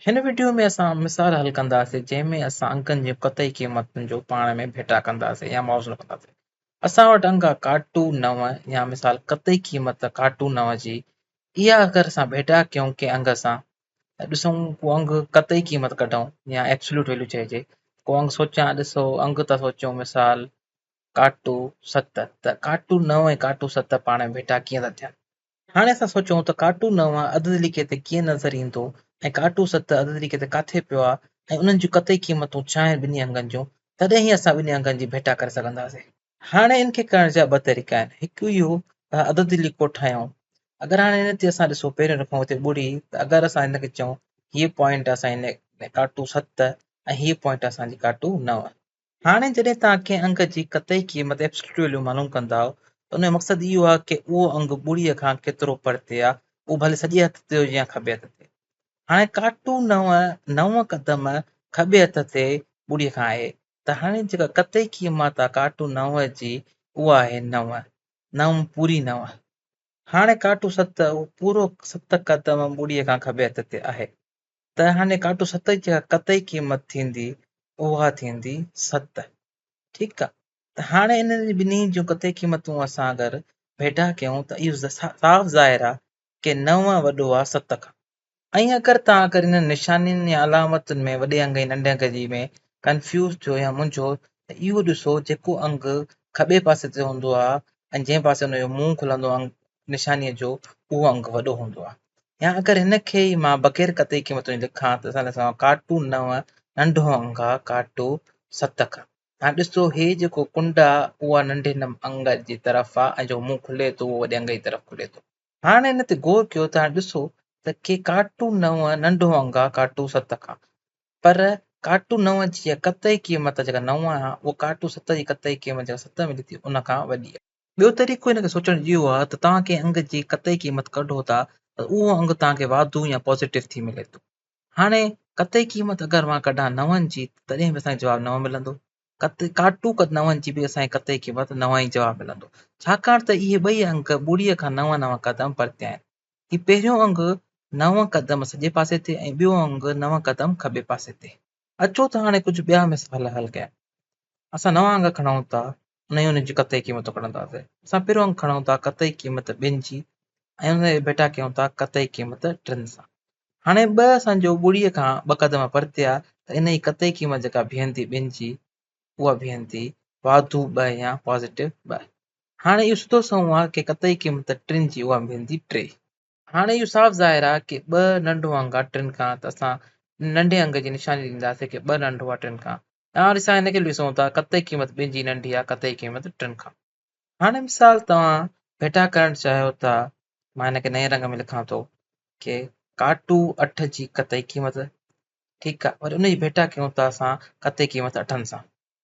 हिन वीडियो में असां मिसाल हल कंदासीं जंहिंमें असां अंकनि जी क़तई क़ीमतुनि जो पाण में भेटा कंदासीं या मुआवज़ो कंदासीं। असां वटि अंग आहे काटू 9 या मिसाल क़तई क़ीमत काटू 9 जी। इहा अगरि असां भेटा कयूं कंहिं अंग सां त ॾिसूं को अंग क़तई क़ीमत कढूं या एब्सोल्यूट वैल्यू चइजे। को अंग सोचां ॾिसो अंग था सोचूं मिसाल काटू 7 त काटू 9 ऐं काटू 7 पाण में भेटा कीअं था थियनि। हाणे असां सोचूं त काटू 9 अधु तरीक़े ते कीअं नज़र ईंदो ऐं काटू 7 अधु तरीक़े ते काथे पियो आहे ऐं उन्हनि जूं क़तई क़ीमतूं छा आहिनि ॿिन्ही अंगनि जूं, तॾहिं ई असां ॿिन्ही अंगनि जी भेटा करे सघंदासीं। हाणे इन खे करण जा ॿ तरीक़ा आहिनि। हिकु इहो त अधु तरीक़ो ठाहियूं। अगरि हाणे हिन ते असां ॾिसो पहिरियों रखूं हिते ॿुड़ी, त अगरि असां हिन खे चऊं हीअ पॉइंट असां हिन काटू 7 ऐं हीअ पॉइंट असांजी काटू 9। हाणे जॾहिं तव्हां कंहिं अंग जी क़तई क़ीमत एब्सोल्यूट वैल्यू मालूम कंदा त उन जो मक़सदु इहो आहे की उहो अंग ॿुड़ीअ खां केतिरो परते आहे, उहो भले सॼे हथ ते हुजे या खॿे हथ ते। हाणे काटू 9 क़दम खॿे हथ ते ॿुड़ीअ खां आहे, त हाणे जेका क़तई क़ीमत आहे काटू 9 जी उहा आहे 9 पूरी 9। हाणे काटू 7 उहो पूरो 7 क़दम ॿुड़ीअ खां खॿे हथ ते आहे, त हाणे काटू 7 जी जेका क़तई क़ीमत थींदी उहा थींदी 7। ठीकु आहे। त हाणे इन्हनि ॿिन्ही जूं क़तई क़ीमतूं असां अगरि भेटा कयूं त इहो साफ़ ज़ाहिर आहे की 9 वॾो आहे 7 खां। ऐं अगरि हिन निशानियुनि या अलामतुनि में वॾे अंग ऐं नंढे अंग जी में कंफ्यूज़ थियो या मुंझो त इहो ॾिसो जेको अंग खॿे पासे ते हूंदो आहे ऐं जंहिं पासे हुनजो मुंहुं खुलंदो आहे निशानीअ जो, उहो अंग वॾो हूंदो आहे। या अगरि हिन खे ई मां बग़ैर क़तई क़ीमतुनि जी लिखां त असां लिखां काटू 9 नंढो अंग आहे काटू 7 खां। हाणे ॾिसो हे जेको कुंड आहे उहा नंढे अंग जी तरफ़ आहे ऐं जो मुंहुं खुले थो उहो वॾे अंग जी तरफ़ खुले थो। हाणे हिन ते गौर कयो त हाणे ॾिसो त के काटू 9 नंढो अंग आहे काटू 7 खां, पर काटू 9 जी क़तई क़ीमत जेका 9 आहे उहा काटू 7 जी क़तई क़ीमत जेका 7 मिली थी उन खां वॾी आहे। ॿियो तरीक़ो हिन खे सोचण जो इहो आहे त तव्हां कंहिं अंग जी क़तई क़ीमत कढो था त उहो अंग तव्हांखे वाधू या पॉज़िटिव थी मिले थो। हाणे क़तई क़ीमत अगरि मां कढां 9 जी तॾहिं बि असांखे जवाबु 9 मिलंदो। काटू 9 जी बि असांखे क़तई क़ीमत 9 ई जवाबु मिलंदो, छाकाणि त इहे ॿई अंग ॿुड़ीअ खां 9 क़दम परते आहिनि। हीउ पहिरियों अंग 9 क़दम सॼे पासे ते ऐं ॿियो अंग 9 क़दम खॿे पासे ते। अचो त हाणे कुझु ॿिया मिसाल हल कया। असां 9 अंग खणूं था ऐं उन जी क़तई क़ीमत कढंदासीं। असां पहिरियों अंग खणूं था क़तई क़ीमत 2 जी ऐं उन खे भेटा कयूं था क़तई क़ीमत 3 सां। हाणे 2 असांजो ॿुड़ीअ खां 2 क़दम परते आहे, त इन जी क़तई क़ीमत जेका बीहंदी 2 जी उहा बीहंदी वाधू 2 या पॉज़िटिव 2। हाणे इहो सिधो सऊं आहे की क़तई क़ीमत 3 जी उहा बीहंदी 3। हाणे इहो साफ़ ज़ाहिर आहे की 2 नंढो अंग आहे 3 खां, त असां नंढे अंग जी निशानी ॾींदासीं की 2 नंढो आहे 3 खां। हाणे असां हिन खे ॾिसूं था क़तई क़ीमत 2 जी नंढी आहे क़तई क़ीमत 3 खां। हाणे मिसाल तव्हां भेटा करणु चाहियो था, मां हिन खे नए रंग में लिखां थो की काटू 8 जी क़तई क़ीमत। ठीकु आहे, वरी उन जी भेटा कयूं था असां क़तई क़ीमत 8 सां।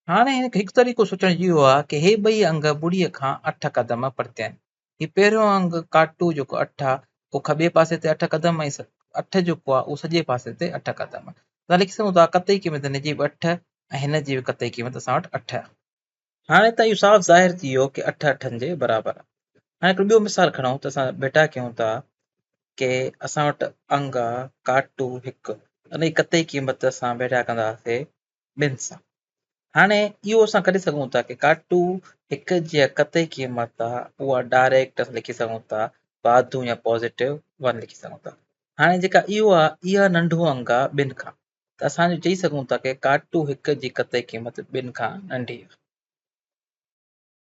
हाणे हिकु तरीक़ो सोचण जो इहो आहे की हे ॿई अंग ॿुड़ीअ खां 8 क़दम परते आहिनि। हीउ पहिरियों अंग काटू जेको 8 आहे उहो खॿे पासे ते 8 क़दम ऐं 8 जेको आहे उहो सॼे पासे ते 8 क़दम। असां लिखी सघूं था क़तई क़ीमत हिन जी बि 8 ऐं हिन जी बि क़तई क़ीमत असां वटि 8 आहे। हाणे त इहो साफ़ ज़ाहिर थी वियो की 8 8 जे बराबरि आहे। हाणे हिकिड़ो ॿियो मिसाल खणूं त असां भेटा कयूं था की असां वटि अंग आहे काटू 1 उन जी क़तई क़ीमत असां भेटा कंदासीं 2 सां। हाणे इहो असां करे सघूं था की काटू 1 जी क़तई क़ीमत आहे उहा डायरेक्ट असां लिखी सघूं था वाधू या पॉज़िटिव 1 लिखी सघूं था। हाणे जेका इहो आहे इहा नंढो अंग आहे 2 खां, त असां चई सघूं था की काटू 1 जी क़तई क़ीमत 2 खां नंढी आहे।